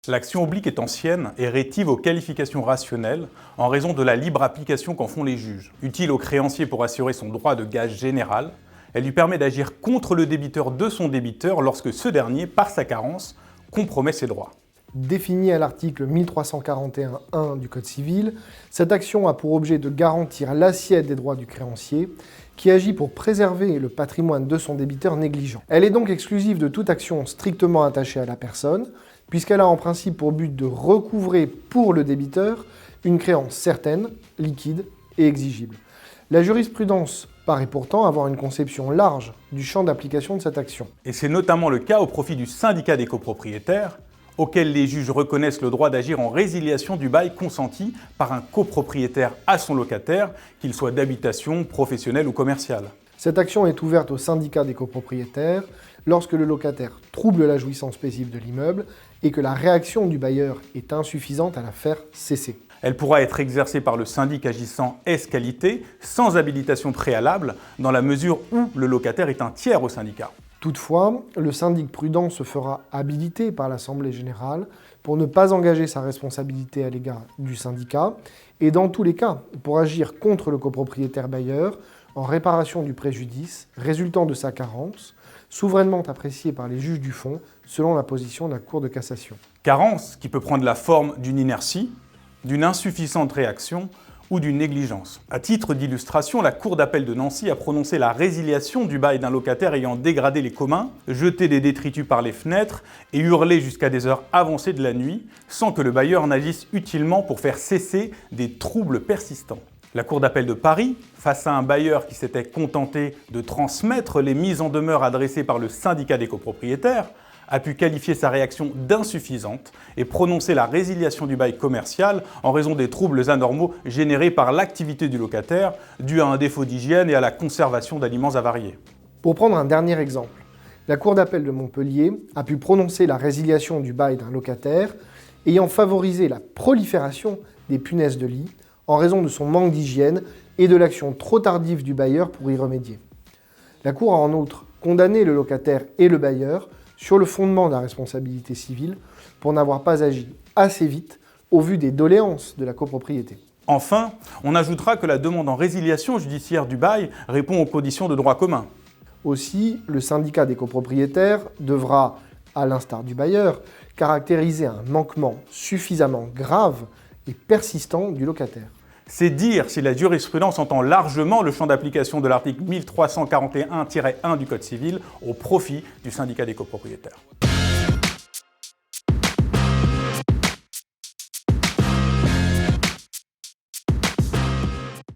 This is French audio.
L'action oblique est ancienne et rétive aux qualifications rationnelles en raison de la libre application qu'en font les juges. Utile au créancier pour assurer son droit de gage général, elle lui permet d'agir contre le débiteur de son débiteur lorsque ce dernier, par sa carence, compromet ses droits. Définie à l'article 1341-1 du Code civil, cette action a pour objet de garantir l'assiette des droits du créancier qui agit pour préserver le patrimoine de son débiteur négligent. Elle est donc exclusive de toute action strictement attachée à la personne, puisqu'elle a en principe pour but de recouvrer pour le débiteur une créance certaine, liquide et exigible. La jurisprudence paraît pourtant avoir une conception large du champ d'application de cette action. Et c'est notamment le cas au profit du syndicat des copropriétaires, auquel les juges reconnaissent le droit d'agir en résiliation du bail consenti par un copropriétaire à son locataire, qu'il soit d'habitation, professionnel ou commercial. Cette action est ouverte au syndicat des copropriétaires lorsque le locataire trouble la jouissance paisible de l'immeuble et que la réaction du bailleur est insuffisante à la faire cesser. Elle pourra être exercée par le syndic agissant ès qualité, sans habilitation préalable, dans la mesure où le locataire est un tiers au syndicat. Toutefois, le syndic prudent se fera habiliter par l'Assemblée générale pour ne pas engager sa responsabilité à l'égard du syndicat et dans tous les cas pour agir contre le copropriétaire bailleur en réparation du préjudice résultant de sa carence, souverainement appréciée par les juges du fond selon la position de la Cour de cassation. Carence qui peut prendre la forme d'une inertie, d'une insuffisante réaction ou d'une négligence. À titre d'illustration, la Cour d'appel de Nancy a prononcé la résiliation du bail d'un locataire ayant dégradé les communs, jeté des détritus par les fenêtres et hurlé jusqu'à des heures avancées de la nuit, sans que le bailleur n'agisse utilement pour faire cesser des troubles persistants. La Cour d'appel de Paris, face à un bailleur qui s'était contenté de transmettre les mises en demeure adressées par le syndicat des copropriétaires, a pu qualifier sa réaction d'insuffisante et prononcer la résiliation du bail commercial en raison des troubles anormaux générés par l'activité du locataire, due à un défaut d'hygiène et à la conservation d'aliments avariés. Pour prendre un dernier exemple, la Cour d'appel de Montpellier a pu prononcer la résiliation du bail d'un locataire ayant favorisé la prolifération des punaises de lit en raison de son manque d'hygiène et de l'action trop tardive du bailleur pour y remédier. La Cour a en outre condamné le locataire et le bailleur sur le fondement de la responsabilité civile pour n'avoir pas agi assez vite au vu des doléances de la copropriété. Enfin, on ajoutera que la demande en résiliation judiciaire du bail répond aux conditions de droit commun. Aussi, le syndicat des copropriétaires devra, à l'instar du bailleur, caractériser un manquement suffisamment grave et persistant du locataire. C'est dire si la jurisprudence entend largement le champ d'application de l'article 1341-1 du Code civil au profit du syndicat des copropriétaires.